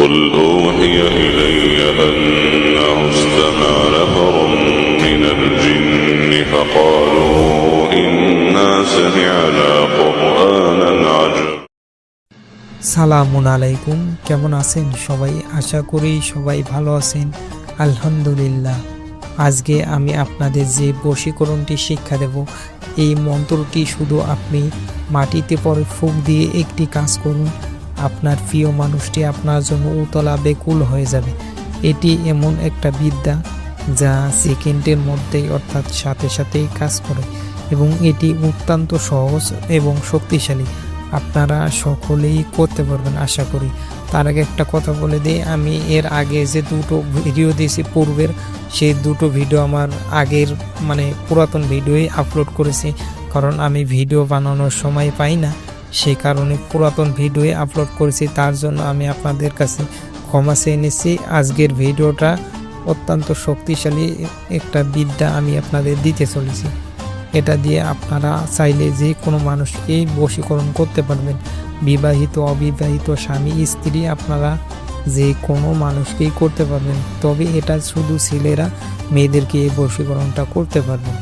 قل أوحي إلي أنه استمع نفر من الجن فقالوا إنا سمعنا قرآنا عجبا। সালামুন আলাইকুম, কেমন আছেন সবাই? আশা করি সবাই ভালো আছেন, আলহামদুলিল্লাহ। আজকে আমি আপনাদের যে বশীকরণটি শিক্ষা দেব, এই মন্ত্রটি শুধু আপনি মাটিতে পরে ফুঁক দিয়ে একটি কাজ করুন, আপনার প্রিয় মানুষটি আপনার জন্য উতলা বেকুল হয়ে যাবে। এটি এমন একটা বিদ্যা যা সেকেন্ডের মধ্যেই অর্থাৎ সাথে সাথেই কাজ করে এবং এটি অত্যন্ত সহজ এবং শক্তিশালী। আপনারা সকলেই করতে পারবেন আশা করি। তার আগে একটা কথা বলে দিই, আমি এর আগে যে দুটো ভিডিও দিয়েছি পূর্বের, সেই দুটো ভিডিও আমার আগের পুরাতন ভিডিওই আপলোড করেছি, কারণ আমি ভিডিও বানানোর সময় পাই না, সেই কারণে পুরাতন ভিডিওই আপলোড করেছি। তার জন্য আমি আপনাদের কাছে ক্ষমা চেয়ে নিচ্ছি। আজকের ভিডিওটা অত্যন্ত শক্তিশালী একটা বিদ্যা আমি আপনাদের দিতে চলেছি। এটা দিয়ে আপনারা চাইলে যে কোনো মানুষকেই বশীকরণ করতে পারবেন, বিবাহিত অবিবাহিত স্বামী স্ত্রী, আপনারা যে কোনো মানুষকেই করতে পারবেন। তবে এটা শুধু ছেলেরা মেয়েদেরকে এই বশীকরণটা করতে পারবেন।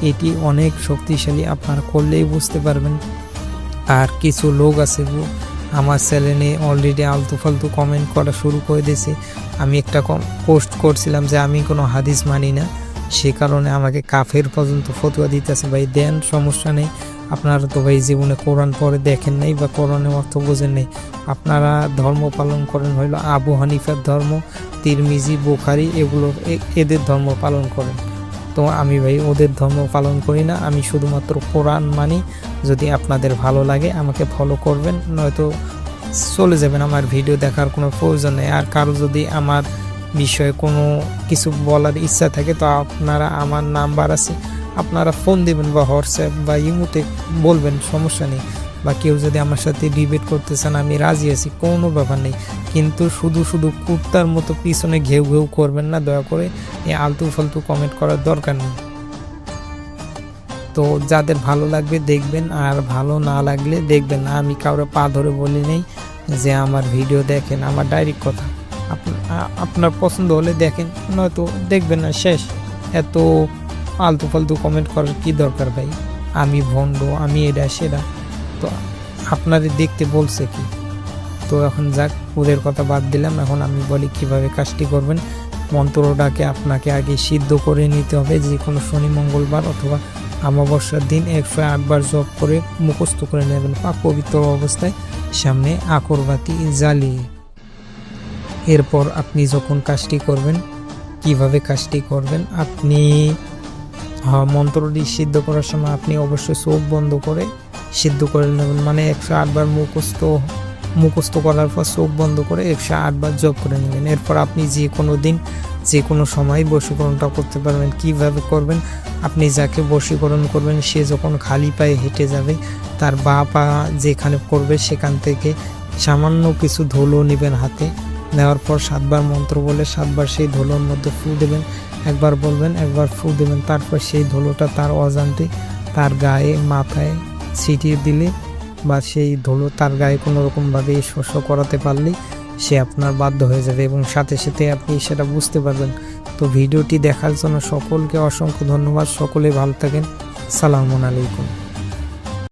এটি অনেক শক্তিশালী, আপনারা করলেই বুঝতে পারবেন। আর কিছু লোক আছে আমার চ্যানেলে অলরেডি আলতু ফালতু কমেন্ট করা শুরু করে দিয়েছে। আমি একটা পোস্ট করছিলাম যে আমি কোনো হাদিস মানি না, সে কারণে আমাকে কাফের পর্যন্ত ফতোয়া দিতেছে। ভাই দেন, সমস্যা নেই, আপনারা তো ভাই জীবনে কোরআন পড়ে দেখেন নাই বা কোরআনের অর্থ বোঝেন নাই। আপনারা ধর্ম পালন করেন হইল আবু হানিফার ধর্ম, তিরমিজি, বুখারি, এগুলো এদের ধর্ম পালন করেন। তো আমি ভাই ওদের ধর্ম পালন করি না, আমি শুধুমাত্র কোরআন মানি। যদি আপনাদের ভালো লাগে আমাকে ফলো করবেন, নয়তো চলে যাবেন, আমার ভিডিও দেখার কোনো প্রয়োজন নেই। আর কারো যদি আমার বিষয়ে কোনো কিছু বলার ইচ্ছা থাকে তো আপনারা, আমার নাম্বার আছে, আপনারা ফোন দেবেন বা হোয়াটসঅ্যাপ বা ইমোতে বলবেন, সমস্যা নেই। বা কেউ যদি আমার সাথে ডিবেট করতে চান আমি রাজি আছি, কোনো ব্যাপার নেই। কিন্তু শুধু শুধু কুত্তার মতো পিছনে ঘেউ ঘেউ করবেন না, দয়া করে। এই আলতু ফালতু কমেন্ট করার দরকার নেই। তো যাদের ভালো লাগবে দেখবেন, আর ভালো না লাগলে দেখবেন না। আমি কাউরে পা ধরে বলি নেই যে আমার ভিডিও দেখেন, আমার ডাইরেক্ট কথা। আপনার পছন্দ হলে দেখেন, নয়তো দেখবেন না, শেষ। এত আলতু ফালতু কমেন্ট করার কি দরকার ভাই? আমি ভণ্ড, আমি এটা সেটা, তো আপনারে দেখতে বলছে কি? তো এখন যাক, ওদের কথা বাদ দিলাম। এখন আমি বলি কিভাবে কাজটি করবেন। মন্ত্রটাকে আপনাকে আগে সিদ্ধ করে নিতে হবে। যে কোনো শনি, মঙ্গলবার অথবা অমাবস্যার দিন 108 বার জপ করে মুখস্থ করে নেবেন পাক পবিত্র অবস্থায়, সামনে আকরবাতি জ্বালিয়ে। এরপর আপনি যখন কাজটি করবেন, কিভাবে কাজটি করবেন, আপনি মন্ত্রটি সিদ্ধ করার সময় আপনি অবশ্যই চোখ বন্ধ করে সিদ্ধ করে নেবেন। 108 বার মুখস্থ করার পর চোখ বন্ধ করে 108 বার জপ করে নেবেন। এরপর আপনি যে কোনো দিন যে কোনো সময় বশীকরণটা করতে পারবেন। কিভাবে করবেন, আপনি যাকে বশীকরণ করবেন সে যখন খালি পায়ে হেঁটে যাবে, তার বাঁ পা যেখানে করবে সেখান থেকে সামান্য কিছু ধুলো নেবেন হাতে। নেওয়ার পর 7 বার মন্ত্র বলে 7 বার সেই ধুলোর মধ্যে ফু দেবেন। একবার বলবেন, একবার ফু দেবেন। তারপর সেই ধুলোটা তার অজান্তে তার গায়ে, মাথায় ছিটিয়ে দিলে বা সেই ধুলো তার গায়ে কোনো রকমভাবে স্পর্শ করাতে পারলেই সে আপনার বাধ্য হয়ে যাবে এবং সাথে সাথে আপনি সেটা বুঝতে পারবেন। তো ভিডিওটি দেখার জন্য সকলকে অসংখ্য ধন্যবাদ। সকলে ভালো থাকেন। সালামু আলাইকুম।